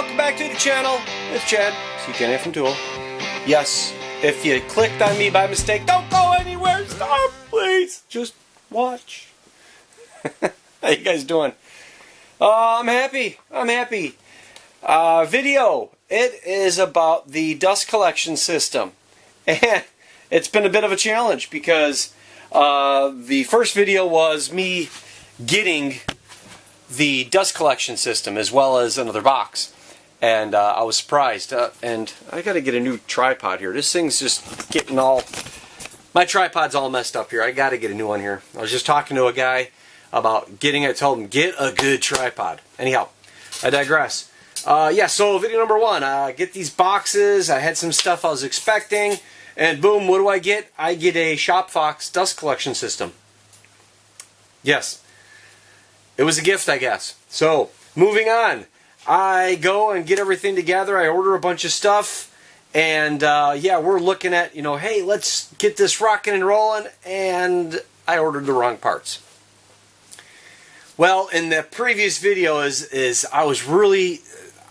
welcome back to the channel. It's Chad, CK from Tool. Yes, if you clicked on me by mistake, don't go anywhere. Stop, please. Just watch. How you guys doing? I'm happy. Video. It is about the dust collection system. And it's been a bit of a challenge because the first video was me getting the dust collection system as well as another box, and I was surprised, and I gotta get a new tripod here. This thing's just getting all, my tripod's all messed up here. I gotta get a new one here. I was just talking to a guy about getting it. I told him, get a good tripod. Anyhow, I digress. Yeah, so video number one, get these boxes. I had some stuff I was expecting, and boom, what do I get? I get a ShopFox dust collection system. Yes. It was a gift, I guess. So, moving on. I go and get everything together. I order a bunch of stuff. And, yeah, we're looking at, hey, let's get this rocking and rolling. And I ordered the wrong parts. Well, in the previous video is I was really,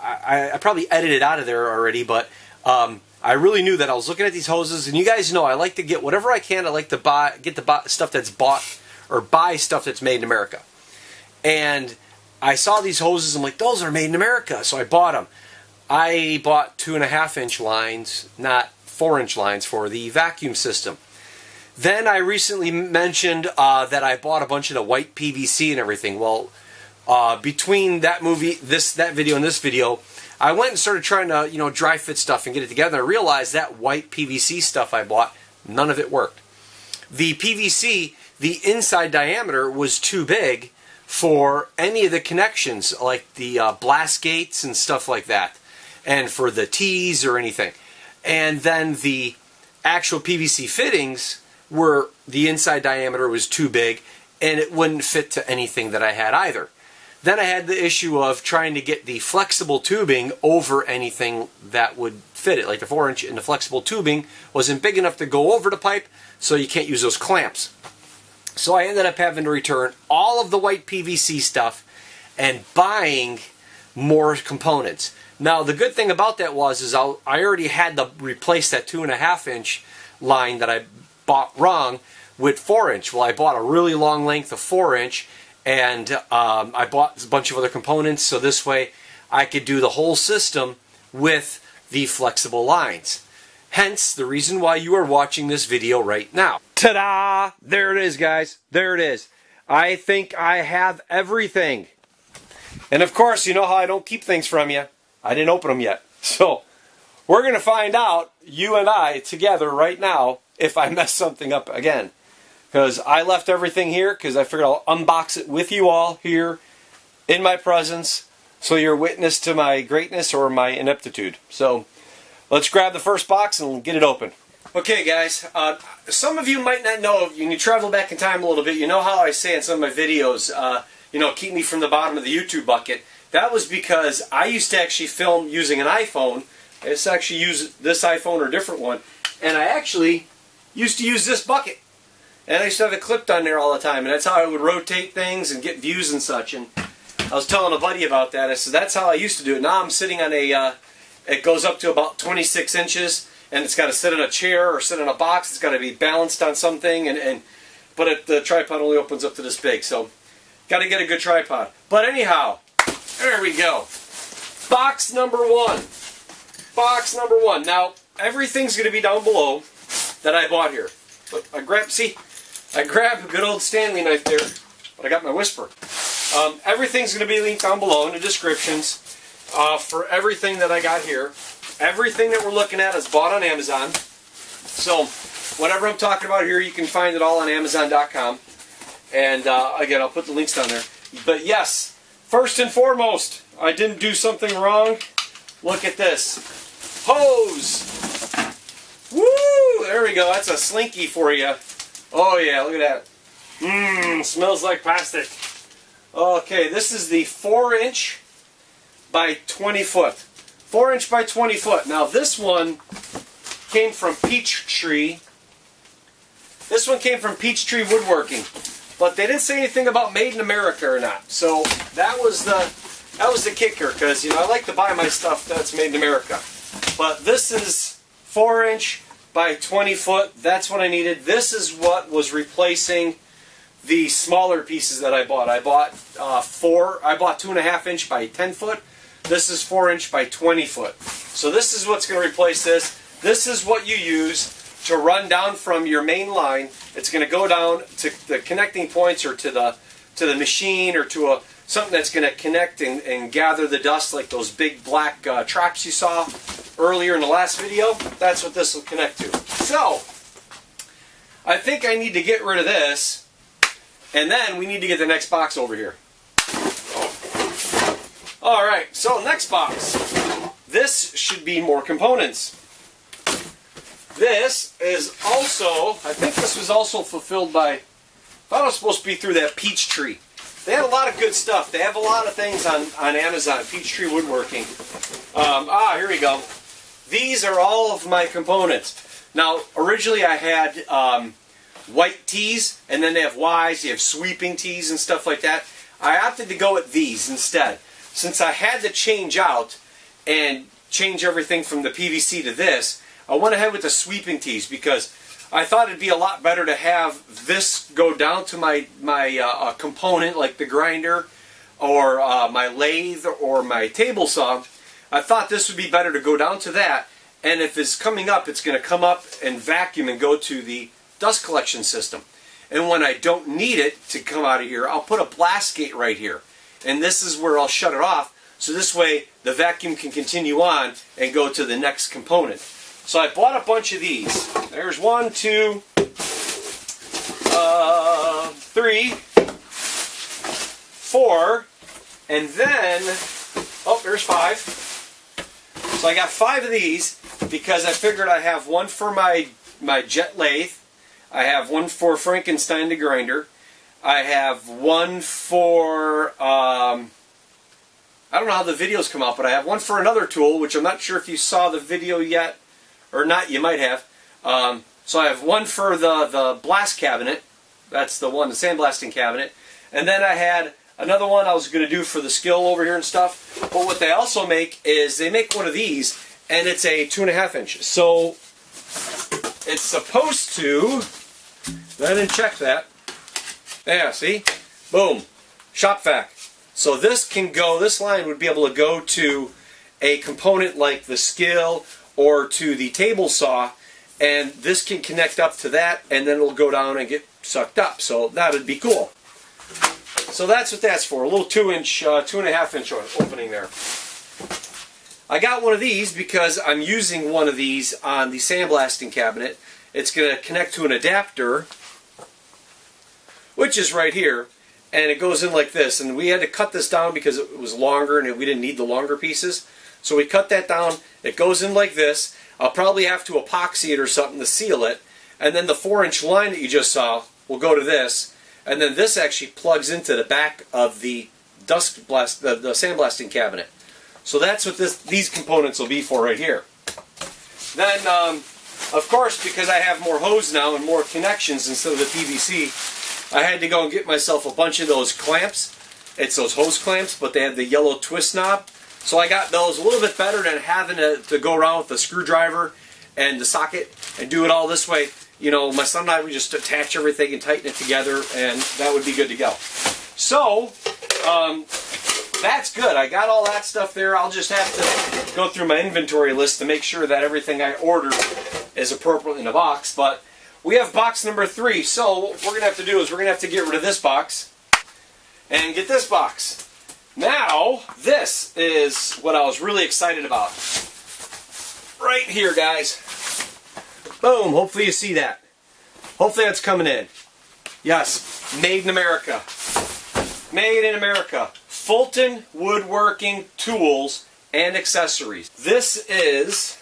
I probably edited out of there already, but I really knew that I was looking at these hoses. And you guys know I like to get whatever I can. I like to get the stuff that's bought or buy stuff that's made in America. And I saw these hoses, I'm like, those are made in America. So I bought them. I bought 2.5-inch lines, not 4-inch lines for the vacuum system. Then I recently mentioned that I bought a bunch of the white PVC and everything. Well, between that video and this video, I went and started trying to, dry fit stuff and get it together. I realized that white PVC stuff I bought, none of it worked. The PVC, the inside diameter was too big for any of the connections, like the blast gates and stuff like that, and for the T's or anything. And then the actual PVC fittings were, the inside diameter was too big, and it wouldn't fit to anything that I had either. Then I had the issue of trying to get the flexible tubing over anything that would fit it, like the 4-inch, and the flexible tubing wasn't big enough to go over the pipe, so you can't use those clamps. So I ended up having to return all of the white PVC stuff and buying more components. Now the good thing about that was I already had to replace that 2.5-inch line that I bought wrong with 4-inch. Well, I bought a really long length of 4-inch, and I bought a bunch of other components, so this way I could do the whole system with the flexible lines. Hence, the reason why you are watching this video right now. Ta-da! There it is, guys. There it is. I think I have everything. And of course, you know how I don't keep things from you. I didn't open them yet. So, we're going to find out, you and I, together right now, if I mess something up again. Because I left everything here, because I figured I'll unbox it with you all here, in my presence, so you're witness to my greatness or my ineptitude. So, let's grab the first box and get it open. Okay, guys, some of you might not know, when you travel back in time a little bit, you know how I say in some of my videos, keep me from the bottom of the YouTube bucket. That was because I used to actually film using an iPhone. I used to actually use this iPhone or a different one. And I actually used to use this bucket. And I used to have it clipped on there all the time. And that's how I would rotate things and get views and such. And I was telling a buddy about that. I said, that's how I used to do it. Now I'm sitting on a... it goes up to about 26 inches, and it's got to sit in a chair or sit in a box. It's got to be balanced on something, but the tripod only opens up to this big, so got to get a good tripod. But anyhow, there we go. Box number one. Box number one. Now, everything's going to be down below that I bought here. But I grabbed a good old Stanley knife there, but I got my Whisper. Everything's going to be linked down below in the descriptions. For everything that I got here. Everything that we're looking at is bought on Amazon. So, whatever I'm talking about here, you can find it all on Amazon.com. And, again, I'll put the links down there. But yes, first and foremost, I didn't do something wrong. Look at this. Hose! Woo! There we go. That's a slinky for you. Oh, yeah, look at that. Smells like plastic. Okay, this is the 4-inch by 20 foot. 4-inch by 20 foot. Now this one came from Peachtree. This one came from Peachtree Woodworking. But they didn't say anything about made in America or not. So that was That was the kicker, because I like to buy my stuff that's made in America. But this is 4" by 20 foot. That's what I needed. This is what was replacing the smaller pieces that I bought. I bought 2.5" by 10 foot. This is 4" by 20 foot. So this is what's going to replace this. This is what you use to run down from your main line. It's going to go down to the connecting points, or to the machine, or to something that's going to connect and gather the dust, like those big black traps you saw earlier in the last video. That's what this will connect to. So I think I need to get rid of this, and then we need to get the next box over here. Alright, so next box. This should be more components. This is also, I think this was also fulfilled by, I thought it was supposed to be through that Peachtree. They have a lot of good stuff. They have a lot of things on Amazon, Peachtree Woodworking. Here we go. These are all of my components. Now, originally I had white T's, and then they have Y's, you have sweeping T's and stuff like that. I opted to go with these instead. Since I had to change out and change everything from the PVC to this, I went ahead with the sweeping T's, because I thought it'd be a lot better to have this go down to my component, like the grinder, or my lathe, or my table saw. I thought this would be better to go down to that, and if it's coming up, it's going to come up and vacuum and go to the dust collection system. And when I don't need it to come out of here, I'll put a blast gate right here. And this is where I'll shut it off, so this way the vacuum can continue on and go to the next component. So I bought a bunch of these. There's 1, 2, 3, 4, and then, oh, there's 5. So I got 5 of these, because I figured I have one for my jet lathe, I have one for Frankenstein the grinder, I have one for, I don't know how the videos come out, but I have one for another tool, which I'm not sure if you saw the video yet, or not, you might have. So I have one for the blast cabinet, that's the one, the sandblasting cabinet, and then I had another one I was going to do for the skill over here and stuff. But what they also make is, they make one of these, and it's a 2.5". So it's supposed to, I didn't check that. Yeah, see? Boom. Shop vac. So this can go, this line would be able to go to a component like the skill or to the table saw, and this can connect up to that, and then it'll go down and get sucked up. So that would be cool. So that's what that's for, a little 2.5" opening there. I got one of these because I'm using one of these on the sandblasting cabinet. It's going to connect to an adapter, which is right here, and it goes in like this. And we had to cut this down because it was longer and we didn't need the longer pieces. So we cut that down. It goes in like this. I'll probably have to epoxy it or something to seal it. And then the 4" line that you just saw will go to this. And then this actually plugs into the back of the the sandblasting cabinet. So that's what these components will be for right here. Then, of course, because I have more hose now and more connections instead of the PVC, I had to go and get myself a bunch of those clamps. It's those hose clamps, but they have the yellow twist knob. So I got those, a little bit better than having to go around with the screwdriver and the socket and do it all this way. You know, my son and I would just attach everything and tighten it together, and that would be good to go. So, that's good. I got all that stuff there. I'll just have to go through my inventory list to make sure that everything I ordered is appropriately in the box. But we have box number 3. So what we're going to have to do is we're going to have to get rid of this box and get this box. Now, this is what I was really excited about. Right here, guys. Boom. Hopefully you see that. Hopefully that's coming in. Yes, made in America. Made in America. Fulton Woodworking Tools and Accessories. This is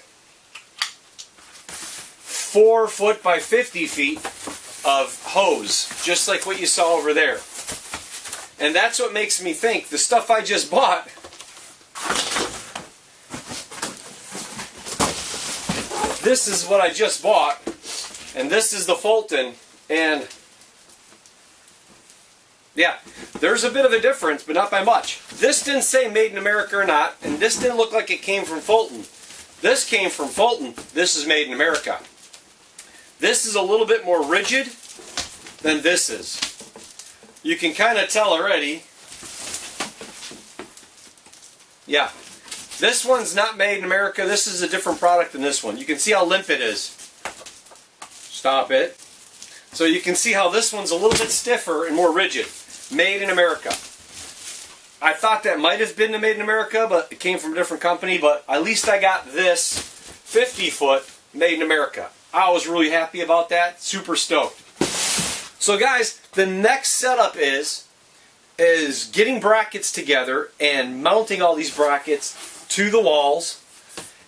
4 foot by 50 feet of hose, just like what you saw over there. And that's what makes me think the stuff I just bought this is what I just bought, and this is the Fulton, and Yeah, there's a bit of a difference, but not by much. This didn't say made in America or not, and this didn't look like it came from Fulton. This came from Fulton. This is made in America. This is a little bit more rigid than this is. You can kind of tell already. Yeah, this one's not made in America. This is a different product than this one. You can see how limp it is. Stop it. So you can see how this one's a little bit stiffer and more rigid. Made in America. I thought that might have been made in America, but it came from a different company. But at least I got this 50-foot made in America. I was really happy about that. Super stoked. So guys, the next setup is getting brackets together and mounting all these brackets to the walls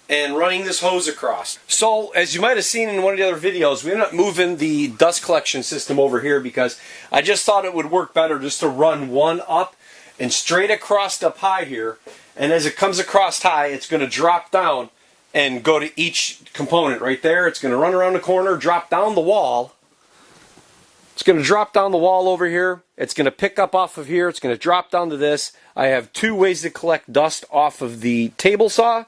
and running this hose across. So, as you might have seen in one of the other videos, we ended up moving the dust collection system over here because I just thought it would work better just to run one up and straight across up high here. And as it comes across high, it's going to drop down and go to each component right there. It's going to run around the corner, drop down the wall. It's going to drop down the wall over here. It's going to pick up off of here. It's going to drop down to this. I have two ways to collect dust off of the table saw.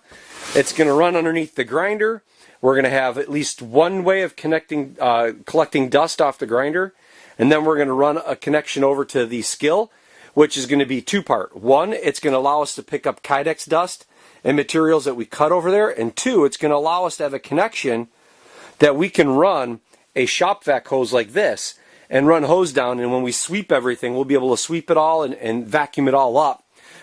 It's going to run underneath the grinder. We're going to have at least one way of collecting dust off the grinder. And then we're going to run a connection over to the skill, which is going to be two-part. One, it's going to allow us to pick up Kydex dust and materials that we cut over there. And two, it's going to allow us to have a connection that we can run a shop vac hose like this and run hose down. And when we sweep everything, we'll be able to sweep it all and vacuum it all up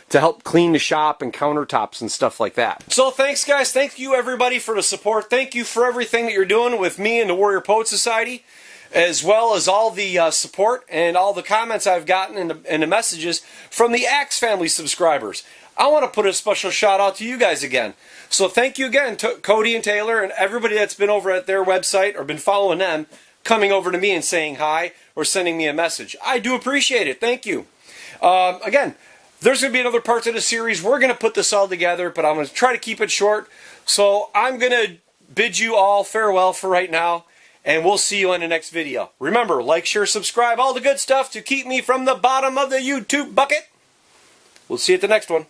to help clean the shop and countertops and stuff like that. So thanks guys, thank you everybody for the support. Thank you for everything that you're doing with me and the Warrior Poet Society, as well as all the support and all the comments I've gotten and the messages from the Axe family subscribers. I want to put a special shout out to you guys again. So thank you again to Cody and Taylor and everybody that's been over at their website or been following them, coming over to me and saying hi or sending me a message. I do appreciate it. Thank you. Again, there's going to be another part of the series. We're going to put this all together, but I'm going to try to keep it short. So I'm going to bid you all farewell for right now, and we'll see you in the next video. Remember, like, share, subscribe, all the good stuff to keep me from the bottom of the YouTube bucket. We'll see you at the next one.